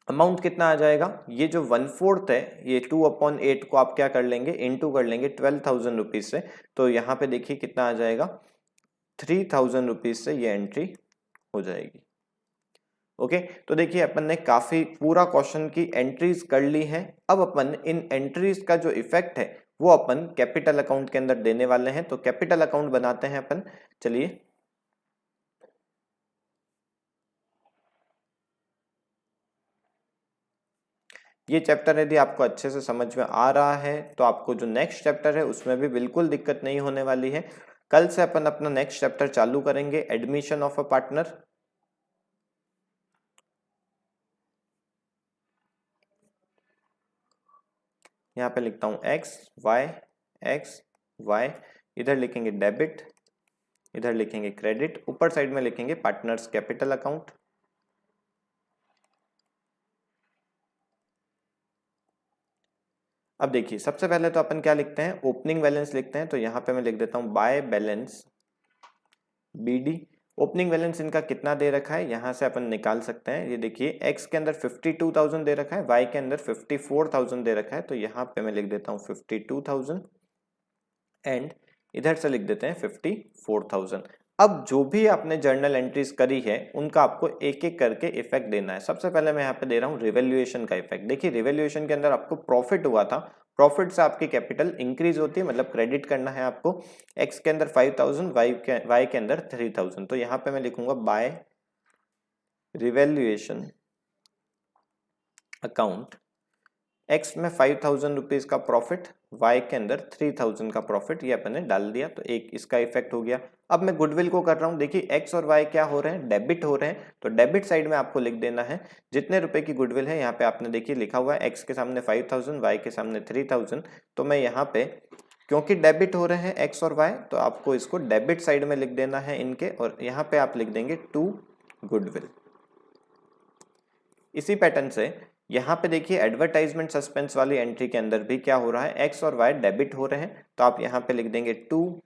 Amount कितना आ जाएगा, ये जो 1/4 है, ये 2/8 को आप क्या कर लेंगे, इनटू कर लेंगे 12,000 रुपीज से। तो यहाँ पे देखिए कितना आ जाएगा, 3,000 रुपीज से ये एंट्री हो जाएगी। ओके तो देखिए अपन ने काफी पूरा क्वेश्चन की एंट्रीज कर ली है। अब अपन इन एंट्रीज का जो इफेक्ट है वो अपन कैपिटल अकाउंट के अंदर देने वाले हैं। तो कैपिटल अकाउंट बनाते हैं अपन, चलिए। ये चैप्टर यदि आपको अच्छे से समझ में आ रहा है तो आपको जो नेक्स्ट चैप्टर है उसमें भी बिल्कुल दिक्कत नहीं होने वाली है। कल से अपन अपना नेक्स्ट चैप्टर चालू करेंगे, एडमिशन ऑफ अ पार्टनर। यहाँ पे लिखता हूं एक्स वाई, इधर लिखेंगे डेबिट, इधर लिखेंगे क्रेडिट, ऊपर साइड में लिखेंगे पार्टनर्स कैपिटल अकाउंट। अब देखिए सबसे पहले तो अपन क्या लिखते हैं, ओपनिंग बैलेंस लिखते हैं। तो यहाँ पे मैं लिख देता हूं by balance BD opening balance इनका कितना दे रखा है, यहाँ से अपन निकाल सकते हैं। ये देखिए x के अंदर 52,000 दे रखा है, y के अंदर 54,000 दे रखा है, तो यहाँ पे मैं लिख देता हूँ 52,000 एंड इधर से लिख देते हैं 54,000। अब जो भी आपने जर्नल एंट्रीज करी है उनका आपको एक एक करके इफेक्ट देना है। सबसे पहले मैं यहाँ पे दे रहा हूँ रिवैल्यूएशन का इफेक्ट। देखिए रिवैल्यूएशन के अंदर आपको प्रॉफिट हुआ था, प्रॉफिट से आपकी कैपिटल इंक्रीज होती है, मतलब क्रेडिट करना है आपको। एक्स के अंदर 5,000, वाई के अंदर 3,000, तो यहाँ पे मैं लिखूंगा बाय रिवैल्यूएशन अकाउंट, एक्स में 5,000 रुपीज का प्रॉफिट, वाई के अंदर 3,000 का प्रॉफिट, ये अपन ने डाल दिया, तो एक इसका इफेक्ट हो गया। अब मैं गुडविल को कर रहा हूं। देखिए एक्स और वाई क्या हो रहे हैं, डेबिट हो रहे हैं, तो डेबिट साइड में आपको लिख देना है जितने रुपए की गुडविल है। यहाँ पे आपने देखिए लिखा हुआ है एक्स के सामने 5,000, वाई के सामने 3,000, तो मैं यहाँ पे क्योंकि डेबिट हो रहे हैं एक्स और वाई, तो आपको इसको डेबिट साइड में लिख देना है इनके, और यहाँ पे आप लिख देंगे टू गुडविल। इसी पैटर्न से यहाँ पे देखिए एडवर्टाइजमेंट सस्पेंस वाली एंट्री के अंदर भी क्या हो रहा है, एक्स और वाई डेबिट हो रहे हैं, तो आप यहाँ पे लिख देंगे टू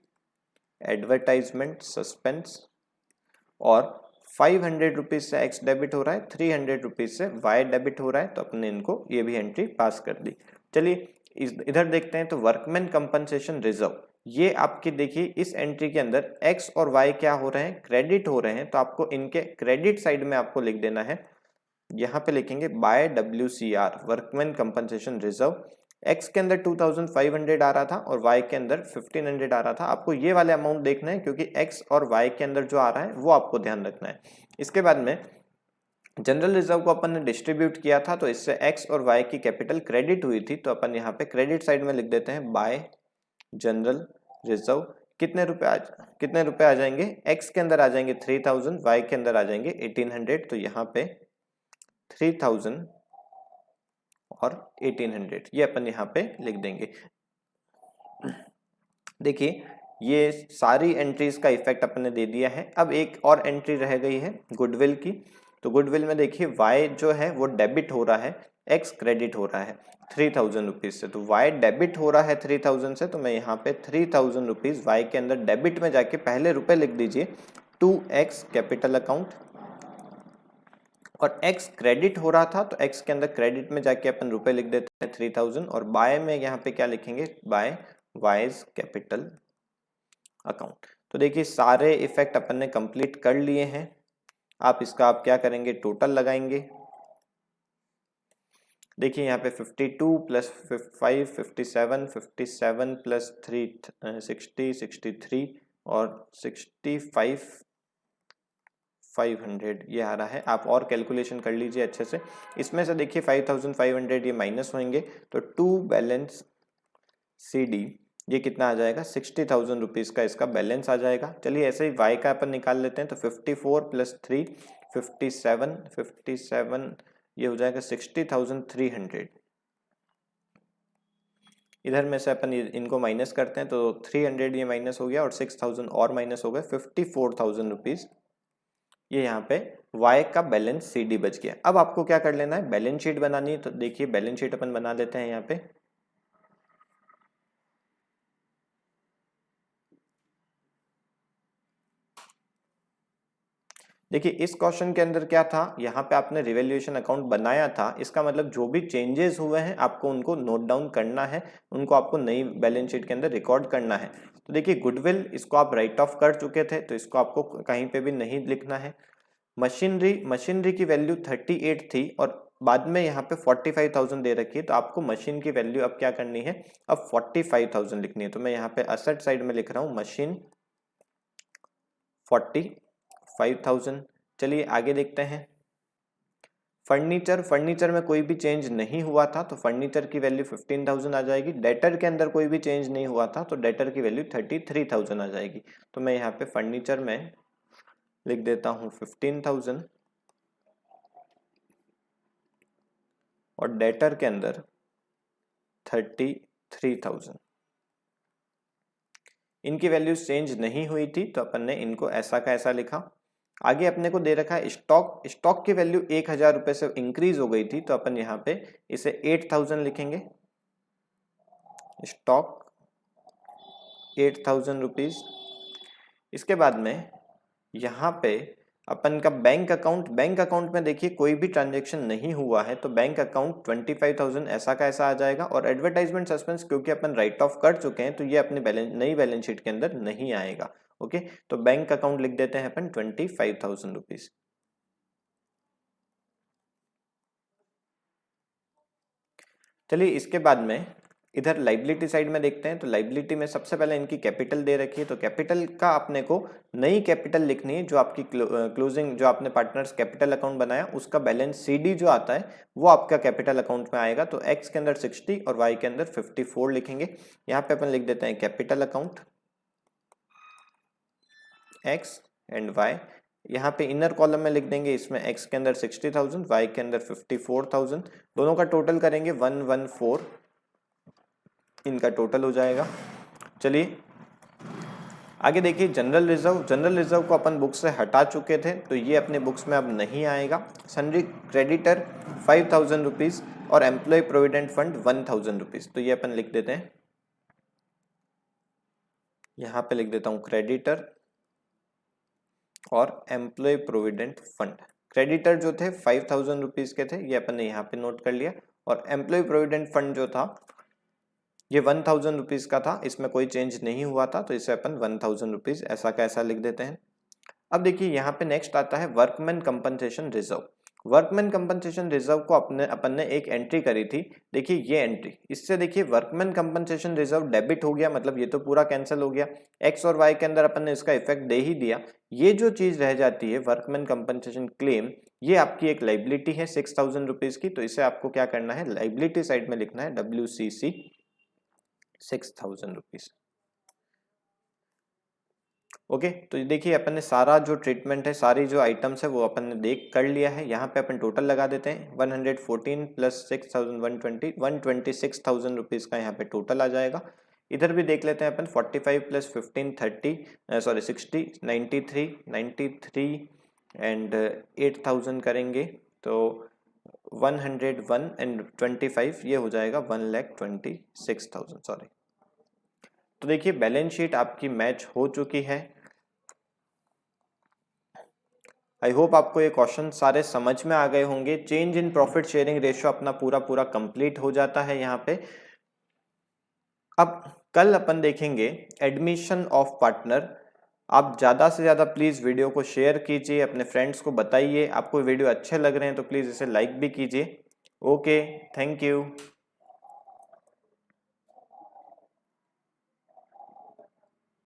एडवर्टाइजमेंट सस्पेंस, और 500 रुपीज से एक्स डेबिट हो रहा है, 300 रुपीज से वाई डेबिट हो रहा है, तो अपने इनको ये भी एंट्री पास कर दी। चलिए इधर देखते हैं, तो वर्कमैन कंपनसेशन रिजर्व, ये आपकी देखिए इस एंट्री के अंदर एक्स और वाई क्या हो रहे हैं, क्रेडिट हो रहे हैं, तो आपको इनके क्रेडिट साइड में आपको लिख देना है, यहाँ पे लिखेंगे by WCR workman compensation reserve. X के अंदर 2,500 आ रहा था और वाई के अंदर 1,500 आ रहा था। आपको ये वाले अमाउंट देखना है क्योंकि एक्स और वाई के अंदर जो आ रहा है वो आपको ध्यान रखना है। इसके बाद में जनरल रिजर्व को अपन ने डिस्ट्रीब्यूट किया था, तो इससे एक्स और वाई की कैपिटल क्रेडिट हुई थी, तो अपन यहाँ पे क्रेडिट साइड में लिख देते हैं बाय जनरल रिजर्व। कितने रुपए आ जाएंगे, एक्स के अंदर आ जाएंगे 3,000, वाई के अंदर आ जाएंगे 1,800, तो यहाँ पे 3,000 और 1,800 ये अपन यहाँ पे लिख देंगे। देखिए ये सारी एंट्रीज का इफेक्ट अपन ने दे दिया है। अब एक और एंट्री रह गई है गुडविल की, तो गुडविल में देखिए वाई जो है वो डेबिट हो रहा है, एक्स क्रेडिट हो रहा है 3,000 रुपीज से, तो वाई डेबिट हो रहा है 3,000 से, तो मैं यहाँ पे 3,000 रुपीज वाई के अंदर डेबिट में जाके पहले रुपए लिख दीजिए 2x कैपिटल अकाउंट, और x क्रेडिट हो रहा था तो x के अंदर क्रेडिट में जाके अपन रुपए लिख देते हैं 3,000, और बाय में यहाँ पे क्या लिखेंगे, बाय वाइज कैपिटल अकाउंट। तो देखिए सारे इफेक्ट अपन ने कंप्लीट कर लिए हैं। आप क्या करेंगे, टोटल लगाएंगे। देखिए यहाँ पे 52 प्लस 5 57, 57 प्लस 3 60, 63 और 65 500 ये आ रहा है। आप और कैलकुलेशन कर लीजिए अच्छे से। इसमें से देखिए 5,500 ये माइनस होंगे, तो टू बैलेंस CD ये कितना आ जाएगा, 60,000 रुपीज का इसका बैलेंस आ जाएगा। चलिए ऐसे ही वाई का अपन निकाल लेते हैं, तो 54 प्लस 3 57 ये हो जाएगा 60,300। इधर में से अपन इनको माइनस करते हैं, तो 300 ये माइनस हो गया और 6,000 और माइनस हो गए, 54,000 रुपीज ये यहाँ पे Y का बैलेंस CD बच गया। अब आपको क्या कर लेना है, बैलेंस शीट बनानी है, तो देखिए बैलेंस शीट अपन बना लेते हैं यहाँ पे। देखिए इस क्वेश्चन के अंदर क्या था, यहाँ पे आपने रिवैल्यूएशन अकाउंट बनाया था, इसका मतलब जो भी चेंजेस हुए हैं आपको उनको नोट डाउन करना है, उनको आपको नई बैलेंस शीट के अंदर रिकॉर्ड करना है। तो देखिए गुडविल इसको आप राइट ऑफ कर चुके थे, तो इसको आपको कहीं पे भी नहीं लिखना है। मशीनरी की वैल्यू 38 थी और बाद में यहाँ पे 45,000 दे रखी है, तो आपको मशीन की वैल्यू अब क्या करनी है, अब 45,000 लिखनी है। तो मैं यहाँ पे असेट साइड में लिख रहा हूँ मशीन 45,000। चलिए आगे देखते हैं। फर्नीचर में कोई भी चेंज नहीं हुआ था, तो फर्नीचर की वैल्यू 15,000 आ जाएगी। डेटर के अंदर कोई भी चेंज नहीं हुआ था, तो डेटर की वैल्यू 33,000 आ जाएगी। तो मैं यहाँ पे फर्नीचर में लिख देता हूँ 15,000 और डेटर के अंदर 33,000। इनकी वैल्यूज चेंज नहीं हुई थी, तो अपन ने इनको ऐसा का ऐसा लिखा। आगे अपने को दे रखा है स्टॉक की वैल्यू 1,000 रुपए से इंक्रीज हो गई थी, तो अपन यहाँ पे इसे 8,000 लिखेंगे। Stock 8,000 rupees. इसके बाद में यहाँ पे अपन का बैंक अकाउंट में देखिए कोई भी ट्रांजेक्शन नहीं हुआ है, तो बैंक अकाउंट 25,000 ऐसा का ऐसा आ जाएगा। और एडवर्टाइजमेंट सस्पेंस क्योंकि अपन राइट ऑफ कर चुके हैं तो ये अपनी नई बैलेंस शीट के अंदर नहीं आएगा। ओके, तो बैंक अकाउंट लिख देते हैं अपन 25,000 रुपीज। चलिए इसके बाद में इधर लाइबिलिटी साइड में देखते हैं। तो लाइबिलिटी में सबसे पहले इनकी कैपिटल दे रखी है, तो कैपिटल का अपने को नई कैपिटल लिखनी है जो आपकी क्लोजिंग जो आपने पार्टनर्स कैपिटल अकाउंट बनाया उसका बैलेंस CD जो आता है वो आपका कैपिटल अकाउंट में आएगा। तो X के अंदर 60 और Y के अंदर 54 लिखेंगे। यहाँ पे अपन लिख देते हैं capital account X and Y। यहाँ पे इनर कॉलम में लिख देंगे, इसमें X के अंदर 60,000, Y के अंदर 54,000, दोनों का टोटल करेंगे 114, इनका टोटल हो जाएगा। चलिए आगे देखिए जनरल रिजर्व को अपन बुक्स से हटा चुके थे तो ये अपने बुक्स में अब नहीं आएगा। सन्ड्री क्रेडिटर 5,000 रुपीज और एम्प्लॉय प्रोविडेंट फंड 1,000 रुपीज, तो ये अपन लिख देते हैं। यहाँ पे लिख देता हूँ क्रेडिटर और एम्प्लॉय प्रोविडेंट फंड। क्रेडिटर जो थे 5,000 रुपीज के थे, ये अपन ने यहाँ पे नोट कर लिया। और एम्प्लॉय प्रोविडेंट फंड जो था ये 1,000 रुपीज का था, इसमें कोई चेंज नहीं हुआ था, तो इसे अपन 1,000 रुपीज ऐसा का ऐसा लिख देते हैं। अब देखिए यहाँ पे नेक्स्ट आता है workman compensation reserve. Workman compensation reserve को अपन ने एक एंट्री करी थी, देखिए ये एंट्री, इससे देखिए वर्कमैन कंपनसेशन रिजर्व डेबिट हो गया, मतलब ये तो पूरा कैंसिल हो गया। X और Y के अंदर अपन ने इसका इफेक्ट दे ही दिया। ये जो चीज रह जाती है वर्कमैन कंपनसेशन क्लेम, ये आपकी एक लाइबिलिटी है 6,000 रुपीज की, तो इसे आपको क्या करना है लाइबिलिटी साइड में लिखना है WCC 6,000 रुपीज। ओके, तो देखिए अपन ने सारा जो ट्रीटमेंट है, सारी जो आइटम्स है वो अपन ने देख कर लिया है। यहाँ पे अपन टोटल लगा देते हैं 114 प्लस 6,000 126,000 रुपीज का यहाँ पे टोटल आ जाएगा। इधर भी देख लेते हैं अपन 45 प्लस 15 60 93 एंड 8,000 करेंगे तो 101 एंड 25 ये हो जाएगा 1,26,000 सॉरी। तो देखिए बैलेंस शीट आपकी मैच हो चुकी है। आई होप आपको ये क्वेश्चन सारे समझ में आ गए होंगे। Change in profit sharing ratio अपना पूरा कंप्लीट हो जाता है यहाँ पे। अब कल अपन देखेंगे एडमिशन ऑफ पार्टनर। आप ज्यादा से ज्यादा प्लीज वीडियो को शेयर कीजिए, अपने फ्रेंड्स को बताइए। आपको वीडियो अच्छे लग रहे हैं तो प्लीज इसे लाइक भी कीजिए। Okay, thank you.